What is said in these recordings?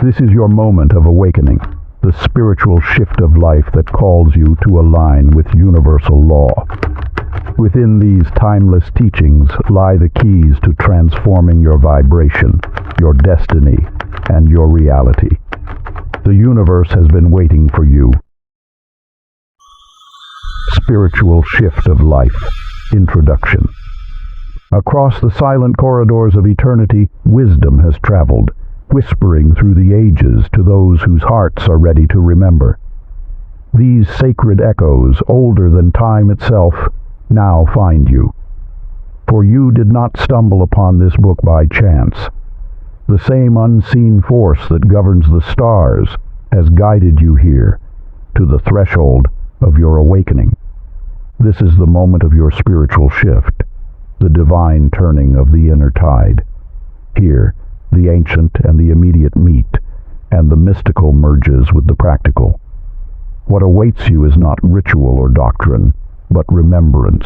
This is your moment of awakening, the spiritual shift of life that calls you to align with universal law. Within these timeless teachings lie the keys to transforming your vibration, your destiny, and your reality. The universe has been waiting for you. Spiritual Shift of Life. Introduction. Across the silent corridors of eternity, wisdom has traveled, whispering through the ages to those whose hearts are ready to remember. These sacred echoes, older than time itself, now find you. For you did not stumble upon this book by chance. The same unseen force that governs the stars has guided you here, to the threshold of your awakening. This is the moment of your spiritual shift, the divine turning of the inner tide. Here, the ancient and the immediate meet, and the mystical merges with the practical. What awaits you is not ritual or doctrine, but remembrance,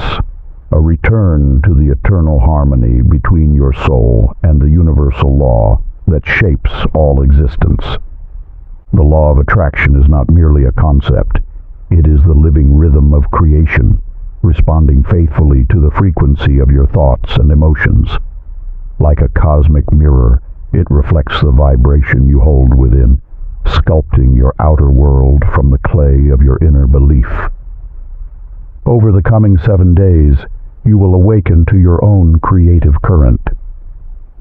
a return to the eternal harmony between your soul and the universal law that shapes all existence. The law of attraction is not merely a concept. It is the living rhythm of creation, responding faithfully to the frequency of your thoughts and emotions. Like a cosmic mirror, it reflects the vibration you hold within, sculpting your outer world from the clay of your inner belief. Over the coming 7 days, you will awaken to your own creative current.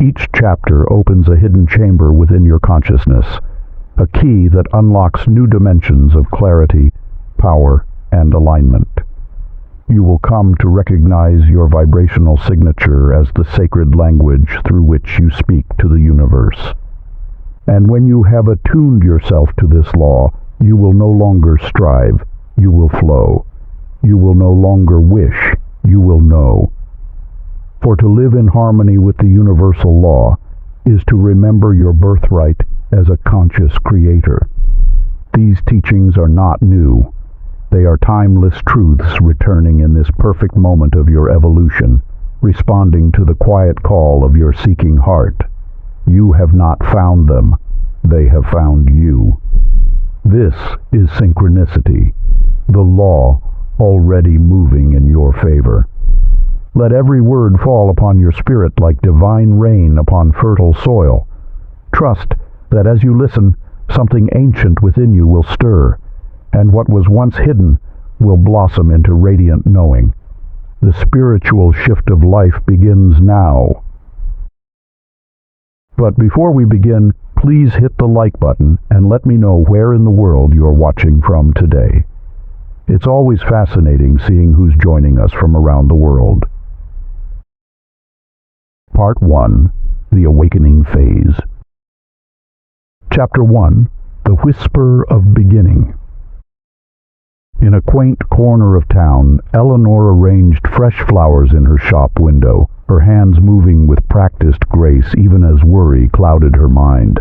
Each chapter opens a hidden chamber within your consciousness, a key that unlocks new dimensions of clarity, power, and alignment. You will come to recognize your vibrational signature as the sacred language through which you speak to the universe. And when you have attuned yourself to this law, you will no longer strive, you will flow. You will no longer wish, you will know. For to live in harmony with the universal law is to remember your birthright as a conscious creator. These teachings are not new. They are timeless truths returning in this perfect moment of your evolution, responding to the quiet call of your seeking heart. You have not found them. They have found you. This is synchronicity, the law already moving in your favor. Let every word fall upon your spirit like divine rain upon fertile soil. Trust that as you listen, something ancient within you will stir, and what was once hidden will blossom into radiant knowing. The spiritual shift of life begins now. But before we begin, please hit the like button and let me know where in the world you're watching from today. It's always fascinating seeing who's joining us from around the world. Part 1. The Awakening Phase. Chapter 1. The Whisper of Beginning. In a quaint corner of town, Eleanor arranged fresh flowers in her shop window, her hands moving with practiced grace even as worry clouded her mind.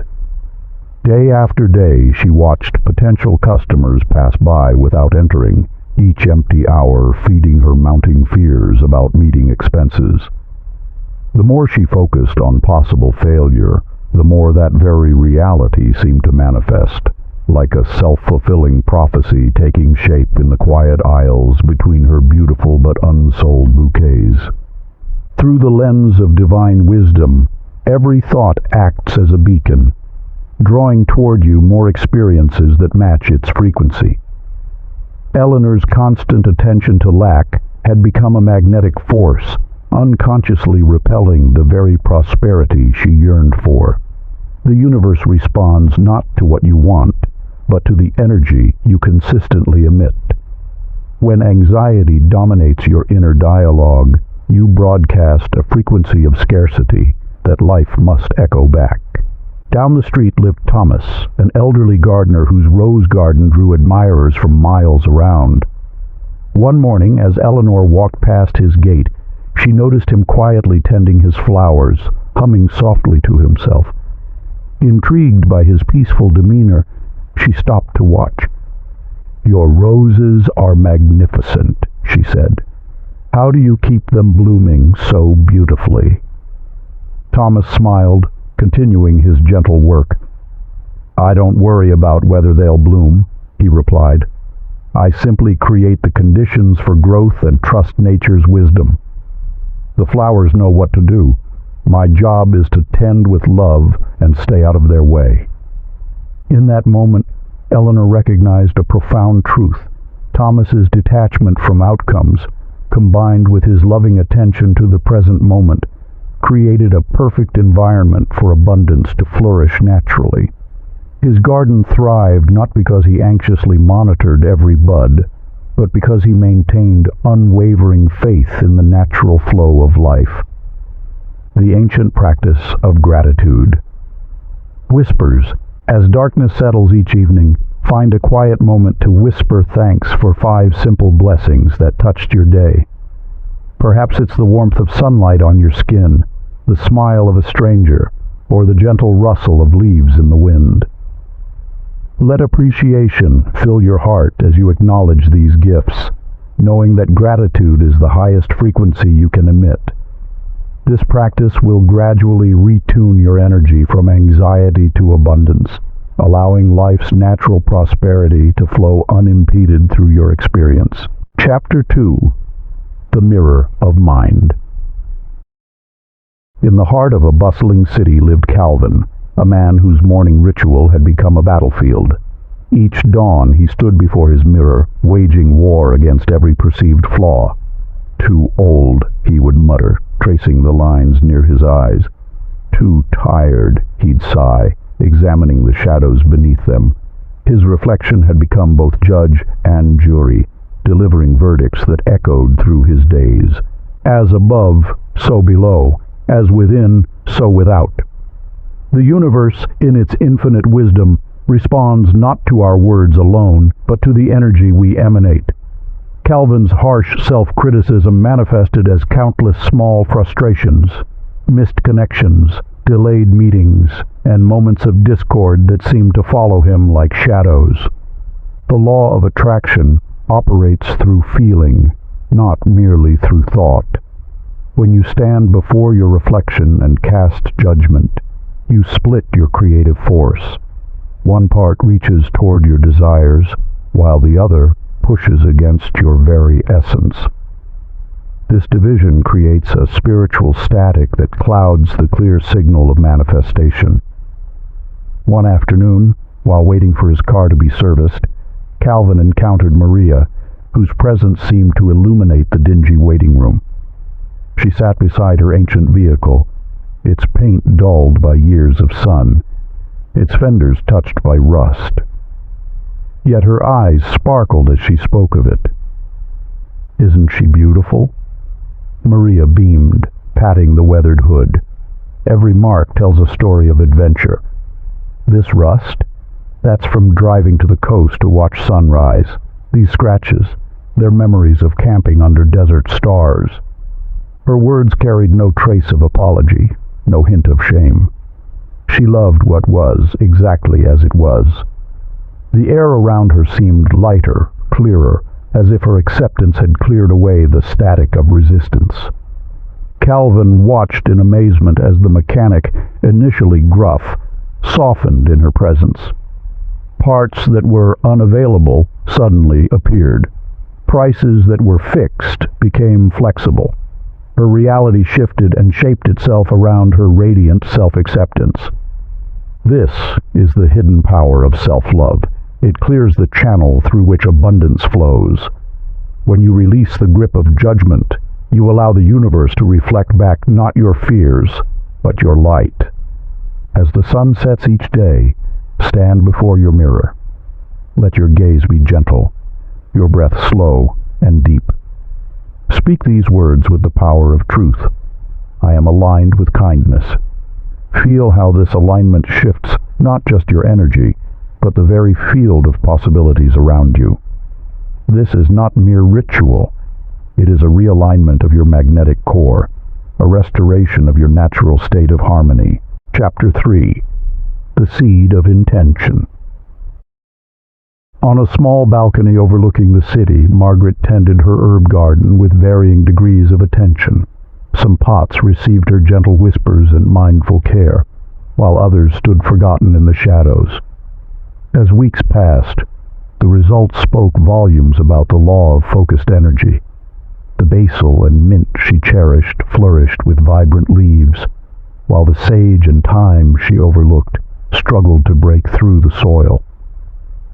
Day after day, she watched potential customers pass by without entering, each empty hour feeding her mounting fears about meeting expenses. The more she focused on possible failure, the more that very reality seemed to manifest, like a self-fulfilling prophecy taking shape in the quiet aisles between her beautiful but unsold bouquets. Through the lens of divine wisdom, every thought acts as a beacon, drawing toward you more experiences that match its frequency. Eleanor's constant attention to lack had become a magnetic force, unconsciously repelling the very prosperity she yearned for. The universe responds not to what you want, but to the energy you consistently emit. When anxiety dominates your inner dialogue, you broadcast a frequency of scarcity that life must echo back. Down the street lived Thomas, an elderly gardener whose rose garden drew admirers from miles around. One morning, as Eleanor walked past his gate, she noticed him quietly tending his flowers, humming softly to himself. Intrigued by his peaceful demeanor, she stopped to watch. "Your roses are magnificent," she said. "How do you keep them blooming so beautifully?" Thomas smiled, continuing his gentle work. "I don't worry about whether they'll bloom," he replied. "I simply create the conditions for growth and trust nature's wisdom. The flowers know what to do. My job is to tend with love and stay out of their way." In that moment, Eleanor recognized a profound truth. Thomas's detachment from outcomes, combined with his loving attention to the present moment, created a perfect environment for abundance to flourish naturally. His garden thrived not because he anxiously monitored every bud, but because he maintained unwavering faith in the natural flow of life. The ancient practice of gratitude. Whispers. As darkness settles each evening, find a quiet moment to whisper thanks for 5 simple blessings that touched your day. Perhaps it's the warmth of sunlight on your skin, the smile of a stranger, or the gentle rustle of leaves in the wind. Let appreciation fill your heart as you acknowledge these gifts, knowing that gratitude is the highest frequency you can emit. This practice will gradually retune your energy from anxiety to abundance, allowing life's natural prosperity to flow unimpeded through your experience. Chapter 2. The Mirror of Mind. In the heart of a bustling city lived Calvin, a man whose morning ritual had become a battlefield. Each dawn he stood before his mirror, waging war against every perceived flaw. "Too old," he would mutter, tracing the lines near his eyes. "Too tired," he'd sigh, examining the shadows beneath them. His reflection had become both judge and jury, delivering verdicts that echoed through his days. As above, so below. As within, so without. The universe, in its infinite wisdom, responds not to our words alone, but to the energy we emanate. Calvin's harsh self-criticism manifested as countless small frustrations, missed connections, delayed meetings, and moments of discord that seemed to follow him like shadows. The law of attraction operates through feeling, not merely through thought. When you stand before your reflection and cast judgment, you split your creative force. One part reaches toward your desires, while the other pushes against your very essence. This division creates a spiritual static that clouds the clear signal of manifestation. One afternoon, while waiting for his car to be serviced, Calvin encountered Maria, whose presence seemed to illuminate the dingy waiting room. She sat beside her ancient vehicle, its paint dulled by years of sun, its fenders touched by rust. Yet her eyes sparkled as she spoke of it. "Isn't she beautiful?" Maria beamed, patting the weathered hood. "Every mark tells a story of adventure. This rust? That's from driving to the coast to watch sunrise. These scratches, they're memories of camping under desert stars." Her words carried no trace of apology, no hint of shame. She loved what was exactly as it was. The air around her seemed lighter, clearer, as if her acceptance had cleared away the static of resistance. Calvin watched in amazement as the mechanic, initially gruff, softened in her presence. Parts that were unavailable suddenly appeared. Prices that were fixed became flexible. Her reality shifted and shaped itself around her radiant self-acceptance. This is the hidden power of self-love. It clears the channel through which abundance flows. When you release the grip of judgment, you allow the universe to reflect back not your fears, but your light. As the sun sets each day, stand before your mirror. Let your gaze be gentle, your breath slow and deep. Speak these words with the power of truth. I am aligned with kindness. Feel how this alignment shifts not just your energy, but the very field of possibilities around you. This is not mere ritual. It is a realignment of your magnetic core, a restoration of your natural state of harmony. Chapter 3. The Seed of Intention. On a small balcony overlooking the city, Margaret tended her herb garden with varying degrees of attention. Some pots received her gentle whispers and mindful care, while others stood forgotten in the shadows. As weeks passed, the results spoke volumes about the law of focused energy. The basil and mint she cherished flourished with vibrant leaves, while the sage and thyme she overlooked struggled to break through the soil.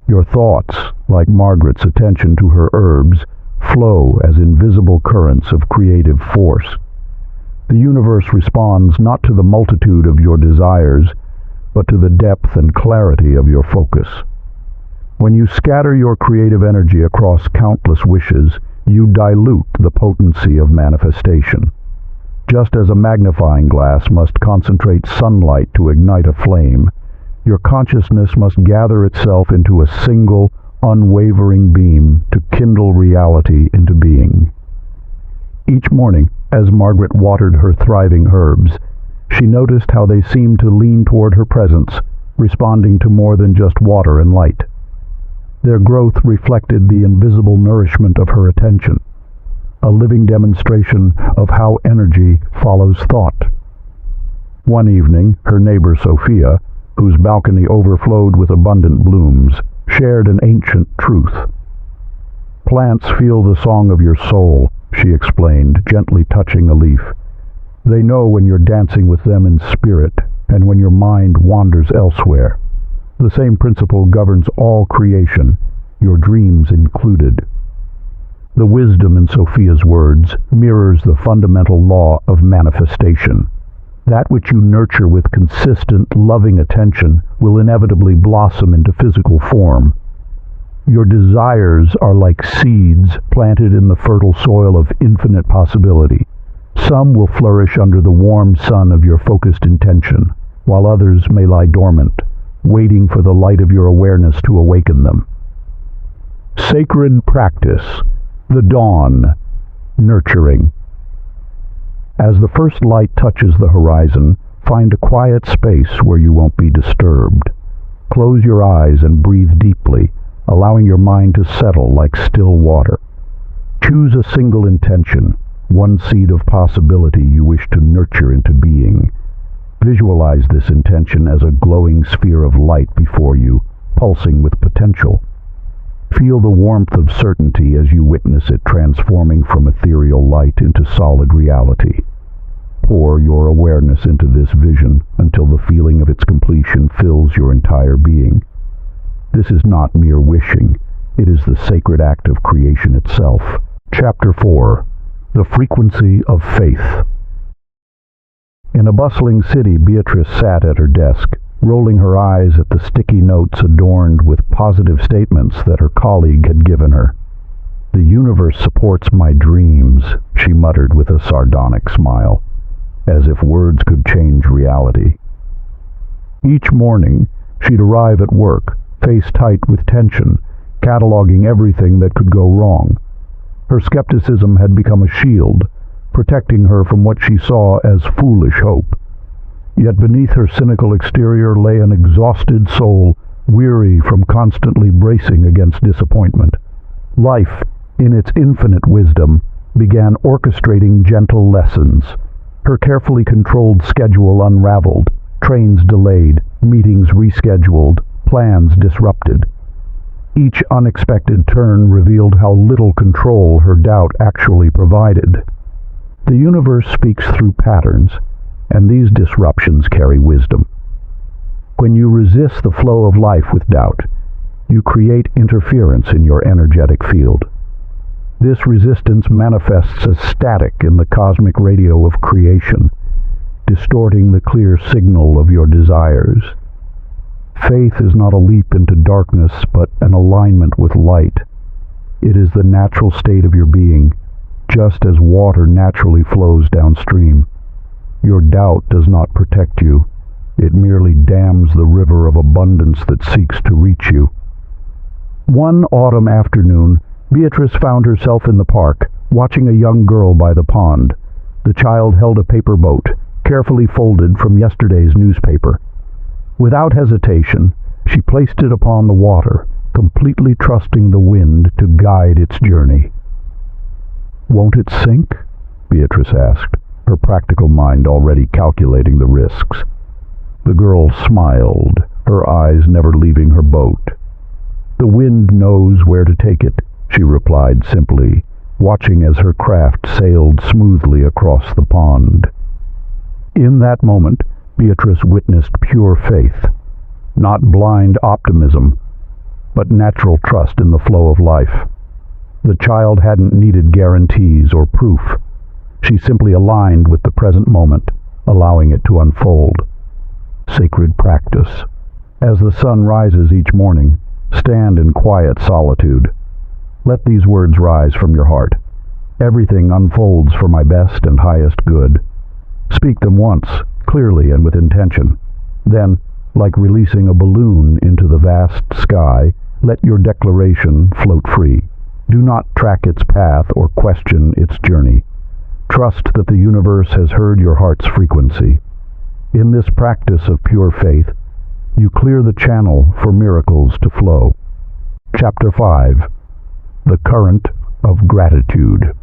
Your thoughts, like Margaret's attention to her herbs, flow as invisible currents of creative force. The universe responds not to the multitude of your desires, but to the depth and clarity of your focus. When you scatter your creative energy across countless wishes, you dilute the potency of manifestation. Just as a magnifying glass must concentrate sunlight to ignite a flame, your consciousness must gather itself into a single, unwavering beam to kindle reality into being. Each morning, as Margaret watered her thriving herbs, she noticed how they seemed to lean toward her presence, responding to more than just water and light. Their growth reflected the invisible nourishment of her attention, a living demonstration of how energy follows thought. One evening, her neighbor Sophia, whose balcony overflowed with abundant blooms, shared an ancient truth. "Plants feel the song of your soul," she explained, gently touching a leaf. "They know when you're dancing with them in spirit and when your mind wanders elsewhere. The same principle governs all creation, your dreams included." The wisdom in Sophia's words mirrors the fundamental law of manifestation. That which you nurture with consistent, loving attention will inevitably blossom into physical form. Your desires are like seeds planted in the fertile soil of infinite possibility. Some will flourish under the warm sun of your focused intention, while others may lie dormant, waiting for the light of your awareness to awaken them. Sacred practice, the dawn, nurturing. As the first light touches the horizon, find a quiet space where you won't be disturbed. Close your eyes and breathe deeply, allowing your mind to settle like still water. Choose a single intention, one seed of possibility you wish to nurture into being. Visualize this intention as a glowing sphere of light before you, pulsing with potential. Feel the warmth of certainty as you witness it transforming from ethereal light into solid reality. Pour your awareness into this vision until the feeling of its completion fills your entire being. This is not mere wishing. It is the sacred act of creation itself. Chapter 4. The Frequency of Faith. In a bustling city, Beatrice sat at her desk, rolling her eyes at the sticky notes adorned with positive statements that her colleague had given her. "The universe supports my dreams," she muttered with a sardonic smile, as if words could change reality. Each morning, she'd arrive at work, face tight with tension, cataloging everything that could go wrong. Her skepticism had become a shield, protecting her from what she saw as foolish hope. Yet beneath her cynical exterior lay an exhausted soul, weary from constantly bracing against disappointment. Life, in its infinite wisdom, began orchestrating gentle lessons. Her carefully controlled schedule unraveled, trains delayed, meetings rescheduled, plans disrupted. Each unexpected turn revealed how little control her doubt actually provided. The universe speaks through patterns, and these disruptions carry wisdom. When you resist the flow of life with doubt, you create interference in your energetic field. This resistance manifests as static in the cosmic radio of creation, distorting the clear signal of your desires. Faith is not a leap into darkness, but an alignment with light. It is the natural state of your being, just as water naturally flows downstream. Your doubt does not protect you. It merely dams the river of abundance that seeks to reach you. One autumn afternoon, Beatrice found herself in the park, watching a young girl by the pond. The child held a paper boat, carefully folded from yesterday's newspaper. Without hesitation, she placed it upon the water, completely trusting the wind to guide its journey. "Won't it sink?" Beatrice asked, her practical mind already calculating the risks. The girl smiled, her eyes never leaving her boat. "The wind knows where to take it," she replied simply, watching as her craft sailed smoothly across the pond. In that moment, Beatrice witnessed pure faith, not blind optimism, but natural trust in the flow of life. The child hadn't needed guarantees or proof. She simply aligned with the present moment, allowing it to unfold. Sacred practice. As the sun rises each morning, stand in quiet solitude. Let these words rise from your heart. Everything unfolds for my best and highest good. Speak them once, clearly and with intention. Then, like releasing a balloon into the vast sky, let your declaration float free. Do not track its path or question its journey. Trust that the universe has heard your heart's frequency. In this practice of pure faith, you clear the channel for miracles to flow. Chapter 5. The Current of Gratitude.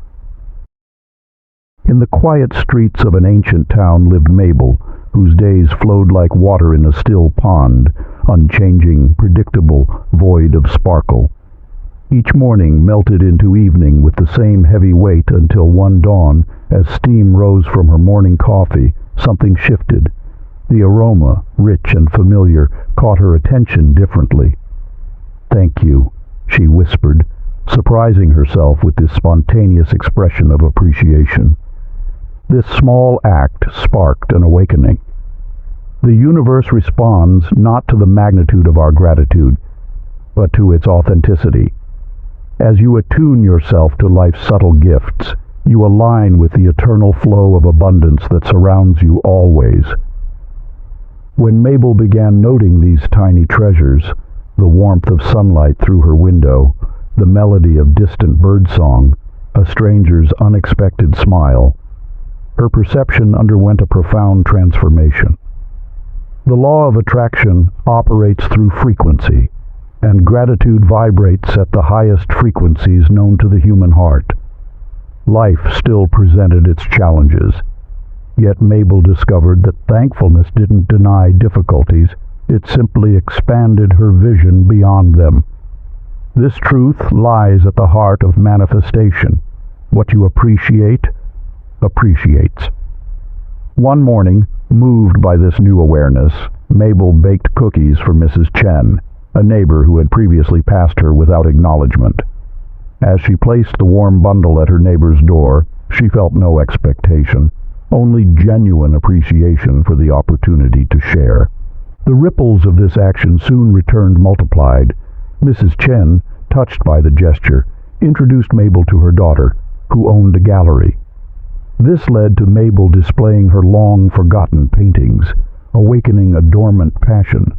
In the quiet streets of an ancient town lived Mabel, whose days flowed like water in a still pond, unchanging, predictable, void of sparkle. Each morning melted into evening with the same heavy weight until one dawn, as steam rose from her morning coffee, something shifted. The aroma, rich and familiar, caught her attention differently. "Thank you," she whispered, surprising herself with this spontaneous expression of appreciation. This small act sparked an awakening. The universe responds not to the magnitude of our gratitude, but to its authenticity. As you attune yourself to life's subtle gifts, you align with the eternal flow of abundance that surrounds you always. When Mabel began noting these tiny treasures, the warmth of sunlight through her window, the melody of distant birdsong, a stranger's unexpected smile, her perception underwent a profound transformation. The law of attraction operates through frequency, and gratitude vibrates at the highest frequencies known to the human heart. Life still presented its challenges, yet Mabel discovered that thankfulness didn't deny difficulties, it simply expanded her vision beyond them. This truth lies at the heart of manifestation. What you appreciate, appreciates. One morning, moved by this new awareness, Mabel baked cookies for Mrs. Chen, a neighbor who had previously passed her without acknowledgement. As she placed the warm bundle at her neighbor's door, she felt no expectation, only genuine appreciation for the opportunity to share. The ripples of this action soon returned multiplied. Mrs. Chen, touched by the gesture, introduced Mabel to her daughter, who owned a gallery. This led to Mabel displaying her long-forgotten paintings, awakening a dormant passion.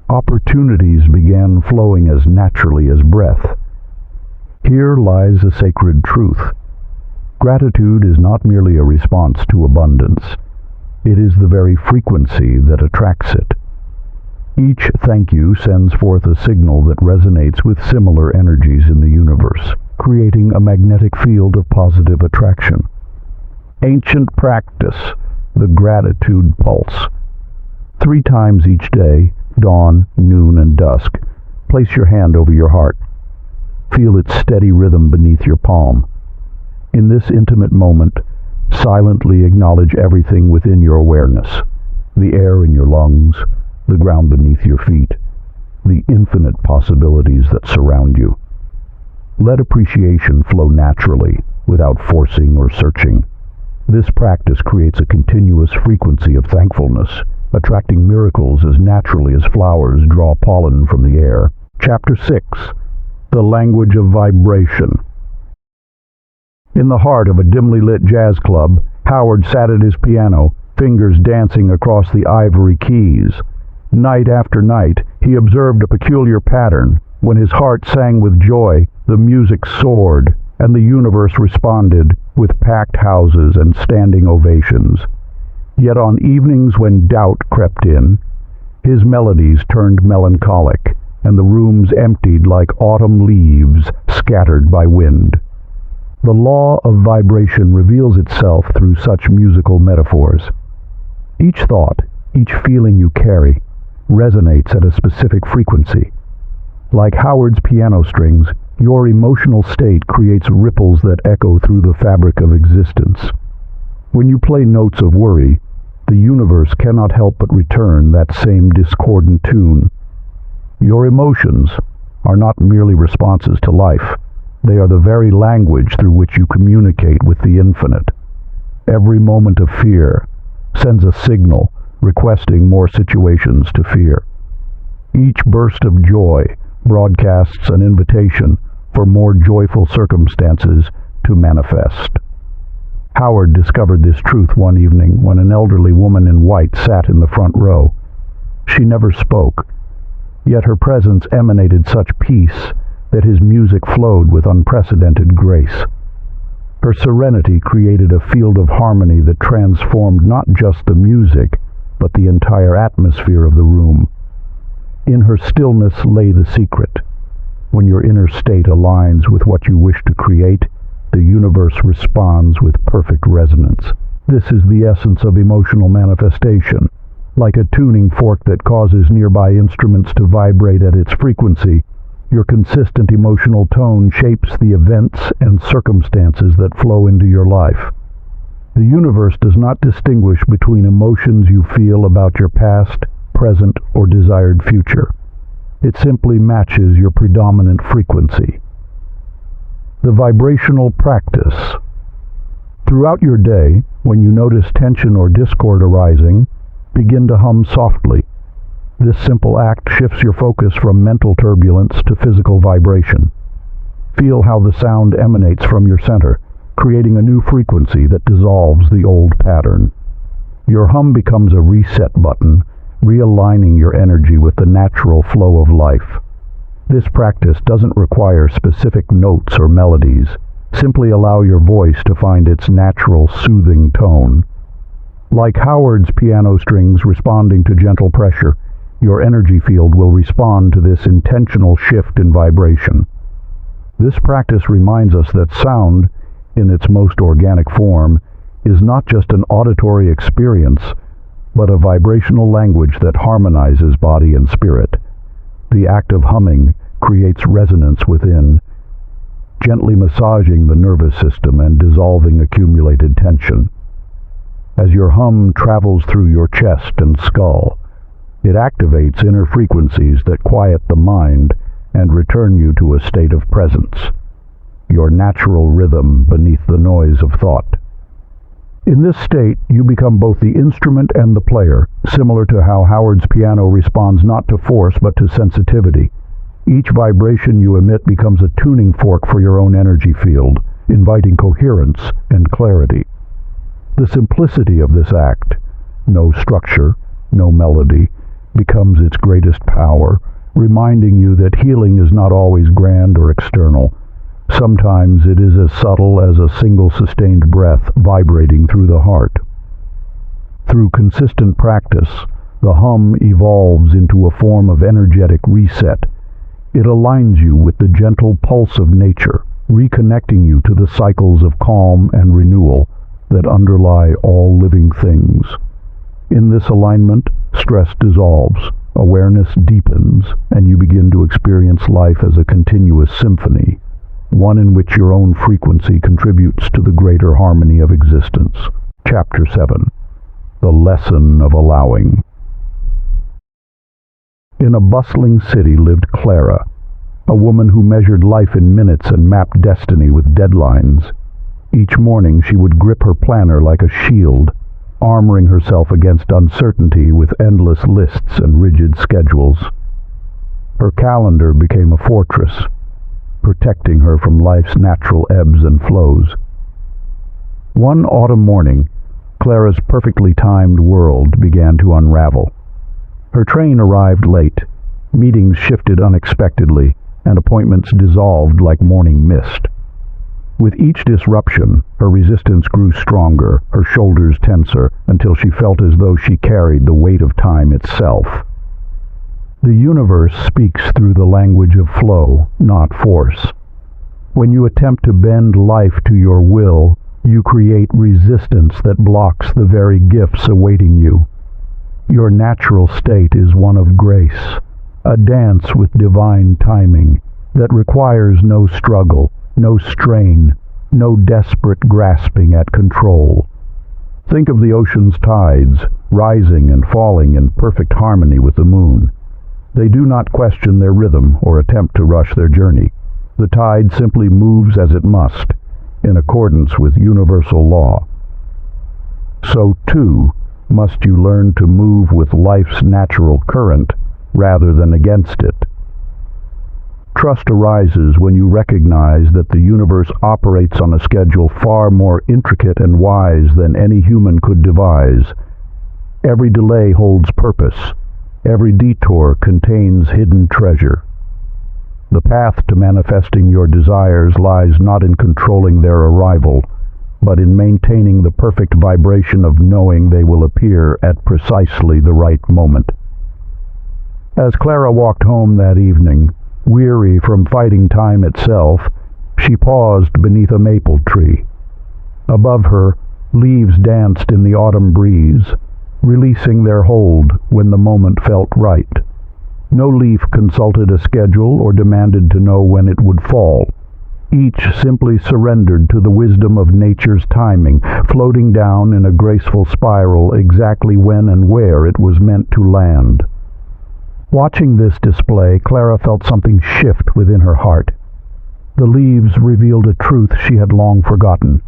Opportunities began flowing as naturally as breath. Here lies a sacred truth. Gratitude is not merely a response to abundance. It is the very frequency that attracts it. Each thank you sends forth a signal that resonates with similar energies in the universe, creating a magnetic field of positive attraction. Ancient practice, the gratitude pulse. 3 times each day, dawn, noon, and dusk, place your hand over your heart. Feel its steady rhythm beneath your palm. In this intimate moment, silently acknowledge everything within your awareness: the air in your lungs, the ground beneath your feet, the infinite possibilities that surround you. Let appreciation flow naturally, without forcing or searching. This practice creates a continuous frequency of thankfulness, attracting miracles as naturally as flowers draw pollen from the air. Chapter 6. The Language of Vibration. In the heart of a dimly lit jazz club, Howard sat at his piano, fingers dancing across the ivory keys. Night after night, he observed a peculiar pattern. When his heart sang with joy, the music soared, and the universe responded with packed houses and standing ovations. Yet on evenings when doubt crept in, his melodies turned melancholic, and the rooms emptied like autumn leaves scattered by wind. The law of vibration reveals itself through such musical metaphors. Each thought, each feeling you carry, resonates at a specific frequency. Like Howard's piano strings, your emotional state creates ripples that echo through the fabric of existence. When you play notes of worry, the universe cannot help but return that same discordant tune. Your emotions are not merely responses to life. They are the very language through which you communicate with the infinite. Every moment of fear sends a signal requesting more situations to fear. Each burst of joy broadcasts an invitation for more joyful circumstances to manifest. Howard discovered this truth one evening when an elderly woman in white sat in the front row. She never spoke, yet her presence emanated such peace that his music flowed with unprecedented grace. Her serenity created a field of harmony that transformed not just the music, but the entire atmosphere of the room. In her stillness lay the secret. When your inner state aligns with what you wish to create, the universe responds with perfect resonance. This is the essence of emotional manifestation. Like a tuning fork that causes nearby instruments to vibrate at its frequency, your consistent emotional tone shapes the events and circumstances that flow into your life. The universe does not distinguish between emotions you feel about your past, present, or desired future. It simply matches your predominant frequency. The vibrational practice. Throughout your day, when you notice tension or discord arising, begin to hum softly. This simple act shifts your focus from mental turbulence to physical vibration. Feel how the sound emanates from your center, creating a new frequency that dissolves the old pattern. Your hum becomes a reset button, realigning your energy with the natural flow of life. This practice doesn't require specific notes or melodies. Simply allow your voice to find its natural, soothing tone. Like Howard's piano strings responding to gentle pressure, your energy field will respond to this intentional shift in vibration. This practice reminds us that sound, in its most organic form, is not just an auditory experience, but a vibrational language that harmonizes body and spirit. The act of humming creates resonance within, gently massaging the nervous system and dissolving accumulated tension. As your hum travels through your chest and skull, it activates inner frequencies that quiet the mind and return you to a state of presence, your natural rhythm beneath the noise of thought. In this state, you become both the instrument and the player, similar to how Howard's piano responds not to force but to sensitivity. Each vibration you emit becomes a tuning fork for your own energy field, inviting coherence and clarity. The simplicity of this act, no structure, no melody, becomes its greatest power, reminding you that healing is not always grand or external. Sometimes it is as subtle as a single sustained breath vibrating through the heart. Through consistent practice, the hum evolves into a form of energetic reset. It aligns you with the gentle pulse of nature, reconnecting you to the cycles of calm and renewal that underlie all living things. In this alignment, stress dissolves, awareness deepens, and you begin to experience life as a continuous symphony, one in which your own frequency contributes to the greater harmony of existence. Chapter 7. The Lesson of Allowing. In a bustling city lived Clara, a woman who measured life in minutes and mapped destiny with deadlines. Each morning she would grip her planner like a shield, armoring herself against uncertainty with endless lists and rigid schedules. Her calendar became a fortress, protecting her from life's natural ebbs and flows. One autumn morning, Clara's perfectly timed world began to unravel. Her train arrived late, meetings shifted unexpectedly, and appointments dissolved like morning mist. With each disruption, her resistance grew stronger, her shoulders tenser, until she felt as though she carried the weight of time itself. The universe speaks through the language of flow, not force. When you attempt to bend life to your will, you create resistance that blocks the very gifts awaiting you. Your natural state is one of grace, a a dance with divine timing that requires no struggle, no strain, no desperate grasping at control. Think of the ocean's tides, rising and falling in perfect harmony with the moon. They do not question their rhythm or attempt to rush their journey. The tide simply moves as it must, in accordance with universal law. So, too, must you learn to move with life's natural current rather than against it. Trust arises when you recognize that the universe operates on a schedule far more intricate and wise than any human could devise. Every delay holds purpose. Every detour contains hidden treasure. The path to manifesting your desires lies not in controlling their arrival, but in maintaining the perfect vibration of knowing they will appear at precisely the right moment. As Clara walked home that evening, weary from fighting time itself, she paused beneath a maple tree. Above her, leaves danced in the autumn breeze, releasing their hold when the moment felt right. No leaf consulted a schedule or demanded to know when it would fall. Each simply surrendered to the wisdom of nature's timing, floating down in a graceful spiral exactly when and where it was meant to land. Watching this display, Clara felt something shift within her heart. The leaves revealed a truth she had long forgotten,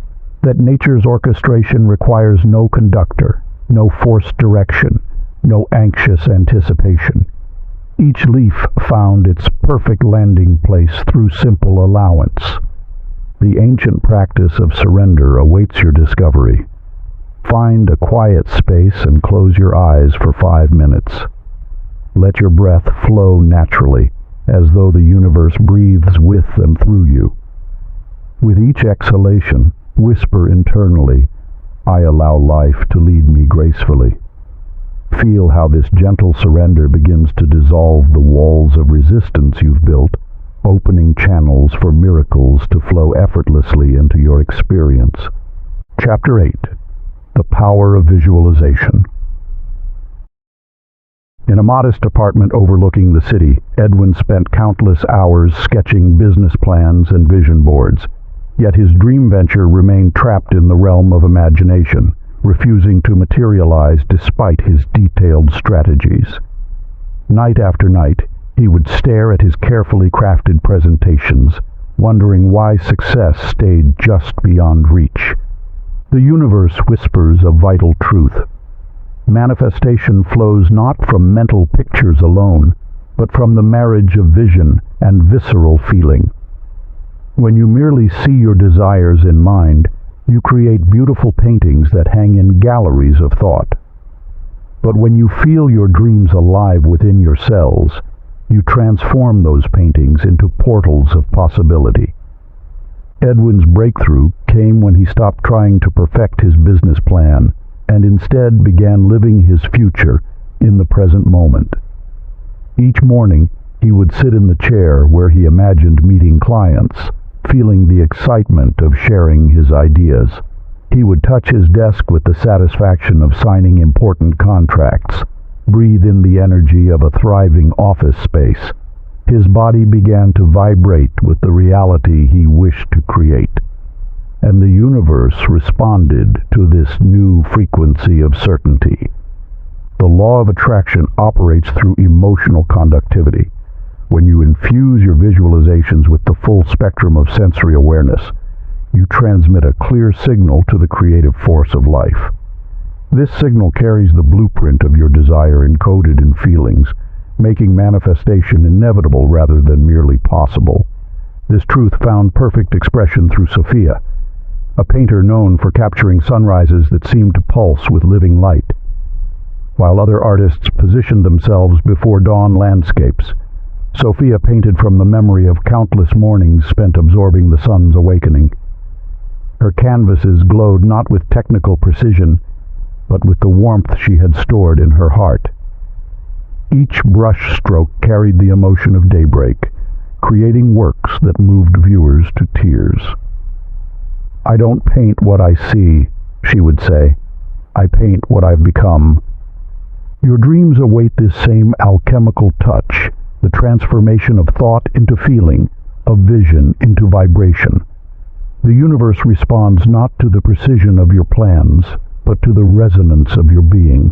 that nature's orchestration requires no conductor, no forced direction, no anxious anticipation. Each leaf found its perfect landing place through simple allowance. The ancient practice of surrender awaits your discovery. Find a quiet space and close your eyes for 5 minutes. Let your breath flow naturally, as though the universe breathes with and through you. With each exhalation, whisper internally, "I allow life to lead me gracefully." Feel how this gentle surrender begins to dissolve the walls of resistance you've built, opening channels for miracles to flow effortlessly into your experience. Chapter 8. The Power of Visualization. In a modest apartment overlooking the city, Edwin spent countless hours sketching business plans and vision boards. Yet his dream venture remained trapped in the realm of imagination, refusing to materialize despite his detailed strategies. Night after night, he would stare at his carefully crafted presentations, wondering why success stayed just beyond reach. The universe whispers a vital truth. Manifestation flows not from mental pictures alone, but from the marriage of vision and visceral feeling. When you merely see your desires in mind, you create beautiful paintings that hang in galleries of thought. But when you feel your dreams alive within your cells, you transform those paintings into portals of possibility. Edwin's breakthrough came when he stopped trying to perfect his business plan and instead began living his future in the present moment. Each morning, he would sit in the chair where he imagined meeting clients, feeling the excitement of sharing his ideas. He would touch his desk with the satisfaction of signing important contracts, breathe in the energy of a thriving office space. His body began to vibrate with the reality he wished to create, and the universe responded to this new frequency of certainty. The law of attraction operates through emotional conductivity. When you infuse your visualizations with the full spectrum of sensory awareness, you transmit a clear signal to the creative force of life. This signal carries the blueprint of your desire encoded in feelings, making manifestation inevitable rather than merely possible. This truth found perfect expression through Sophia, a painter known for capturing sunrises that seemed to pulse with living light. While other artists positioned themselves before dawn landscapes, Sophia painted from the memory of countless mornings spent absorbing the sun's awakening. Her canvases glowed not with technical precision, but with the warmth she had stored in her heart. Each brush stroke carried the emotion of daybreak, creating works that moved viewers to tears. "I don't paint what I see," she would say. "I paint what I've become." Your dreams await this same alchemical touch, the transformation of thought into feeling, of vision into vibration. The universe responds not to the precision of your plans, but to the resonance of your being.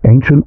Ancient